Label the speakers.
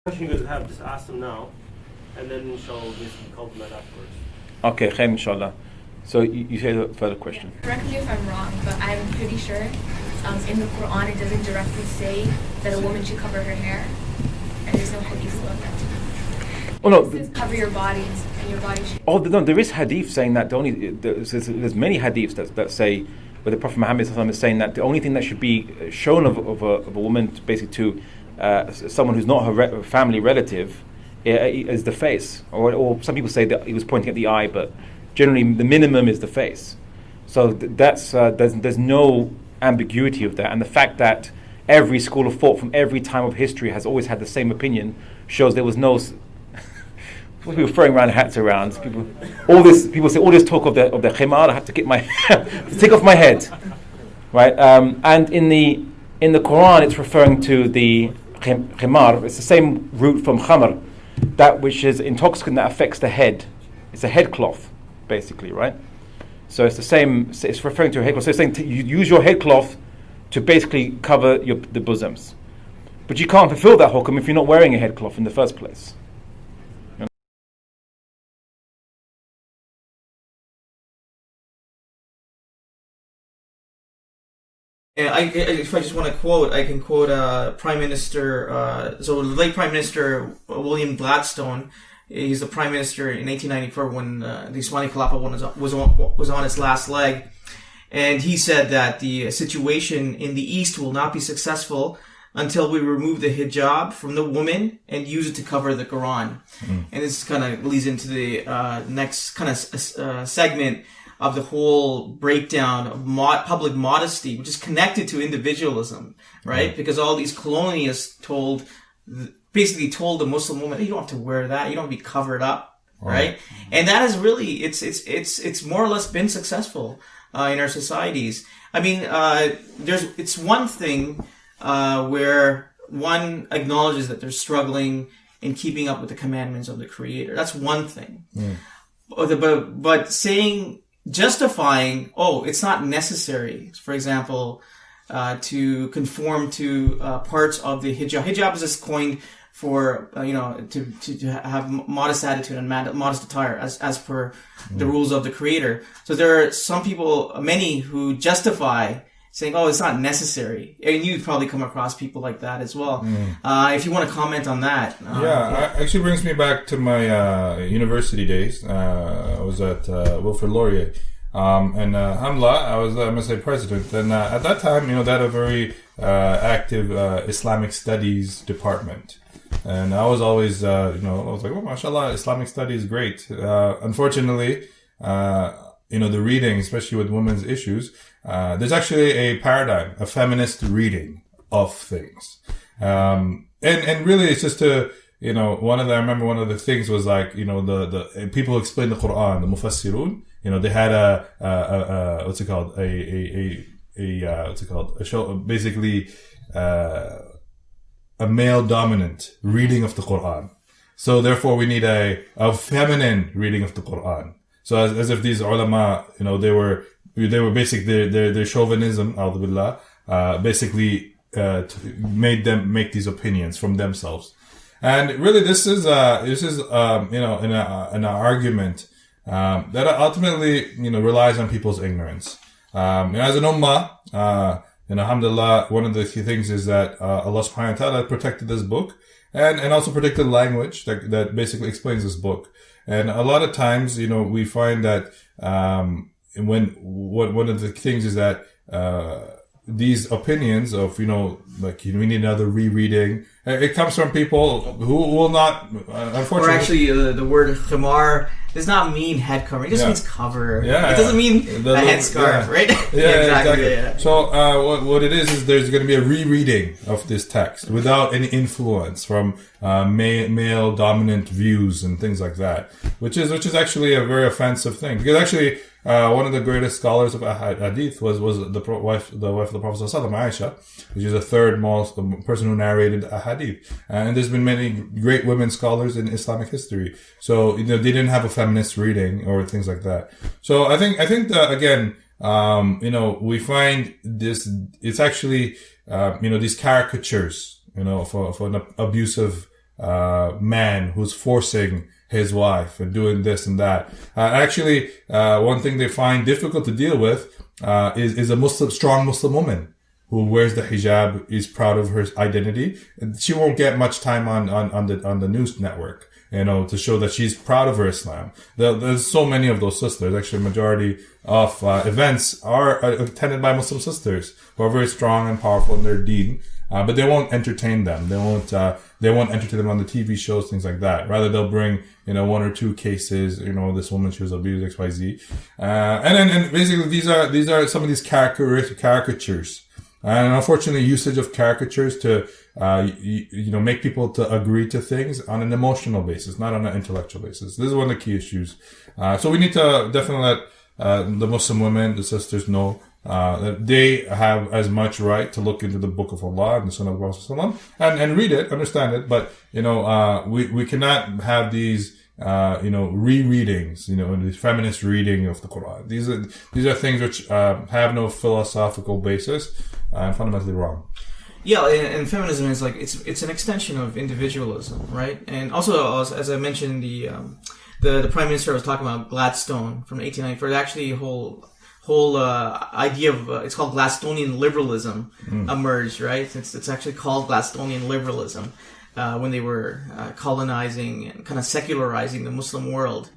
Speaker 1: question you guys have, just ask them now, and then inshallah we can compliment afterwards.
Speaker 2: Okay, khair, inshallah. So you say the further question.
Speaker 3: Yeah. Correct me if I'm wrong, but I'm pretty sure in the Qur'an it doesn't directly say that a woman should cover her hair, and there's no hadith about that.
Speaker 2: Oh no,
Speaker 3: It says cover your bodies, and your body should.
Speaker 2: oh no, there is hadith saying that there's many hadiths that say where the Prophet Muhammad is saying that the only thing that should be shown of a woman basically to someone who's not her family relative is the face, or some people say that he was pointing at the eye, but generally the minimum is the face. So there's no ambiguity of that, and the fact that every school of thought from every time of history has always had the same opinion shows there was no. People throwing around hats around. People say all this talk of the khimar. I have to get my take off my head, right? And in the Quran, it's referring to the khimar. It's the same root from khamr, that which is intoxicant that affects the head. It's a head cloth, basically, right? So it's the same. It's referring to a head cloth. So it's saying you use your head cloth to basically cover the bosoms, but you can't fulfill that hukm if you're not wearing a head cloth in the first place.
Speaker 4: Yeah, if I just want to quote, I can quote Prime Minister, so the late Prime Minister William Gladstone. He's the Prime Minister in 1894 when the Islamic Khilafah was on its last leg. And he said that the situation in the East will not be successful until we remove the hijab from the woman and use it to cover the Quran. And this kind of leads into the next kind of segment of the whole breakdown of public modesty, which is connected to individualism, right? Because all these colonialists basically told the Muslim woman, you don't have to wear that, you don't have to be covered up, right? And that is really, it's more or less been successful in our societies. I mean, it's one thing where one acknowledges that they're struggling in keeping up with the commandments of the Creator. That's one thing. But justifying, it's not necessary, for example, to conform to parts of the hijab. Hijab is just coined for to have modest attitude and modest attire as per the rules of the Creator. So there are some people, many, who justify saying, it's not necessary. And you'd probably come across people like that as well. If you want to comment on that.
Speaker 5: Actually brings me back to my university days. I was at Wilfrid Laurier. And alhamdulillah, I was MSA president. And at that time, they had a very active Islamic studies department. And I was always, I was like, mashallah, Islamic studies is great. Unfortunately, the reading, especially with women's issues, there's actually a paradigm, a feminist reading of things. And really it's just to, I remember one of the things was like, the people explain the Qur'an, the mufassirun, they had a show, basically, a male dominant reading of the Qur'an. So therefore we need a feminine reading of the Qur'an. So as if these ulama, they were basically their chauvinism, a'udhu billah, basically made them make these opinions from themselves. And really this is an argument that ultimately relies on people's ignorance. As an ummah, alhamdulillah, one of the key things is that Allah subhanahu wa ta'ala protected this book and also protected language that basically explains this book. And a lot of times, we find that one of the things is that these opinions of, we need another rereading, it comes from people who will not, unfortunately. Or
Speaker 4: actually, the word khimar does not mean head covering. It just means cover. It doesn't mean a headscarf, right?
Speaker 5: Exactly. Yeah. So, what it is there's going to be a rereading of this text without any influence from male dominant views and things like that, which is actually a very offensive thing. Because actually, one of the greatest scholars of hadith was the wife of the Prophet ﷺ, Aisha, which is the third most person who narrated a hadith. And there's been many great women scholars in Islamic history. So, they didn't have a feminist reading or things like that. So I think that again, we find this, it's actually, these caricatures, for an abusive man who's forcing his wife and doing this and that. Actually, one thing they find difficult to deal with is a strong Muslim woman who wears the hijab, is proud of her identity. And she won't get much time on the news network, to show that she's proud of her Islam. There's so many of those sisters. Actually, a majority of events are attended by Muslim sisters who are very strong and powerful in their deen. But they won't entertain them. They won't entertain them on the TV shows, things like that. Rather, they'll bring, one or two cases, this woman, she was abused, XYZ. And basically these are some of these caricatures. And unfortunately, usage of caricatures to, make people to agree to things on an emotional basis, not on an intellectual basis. This is one of the key issues. So we need to definitely let, the Muslim women, the sisters know, that they have as much right to look into the Book of Allah and the Sunnah of the Prophet and read it, understand it, but, we cannot have these, rereadings, the feminist reading of the Qur'an. These are things which, have no philosophical basis, and fundamentally wrong.
Speaker 4: Yeah, and feminism is it's an extension of individualism, right? And also, as I mentioned, the Prime Minister was talking about Gladstone from 1894. Actually, a whole idea of it's called Gladstonian liberalism emerged, right? It's actually called Gladstonian liberalism when they were colonizing and kind of secularizing the Muslim world.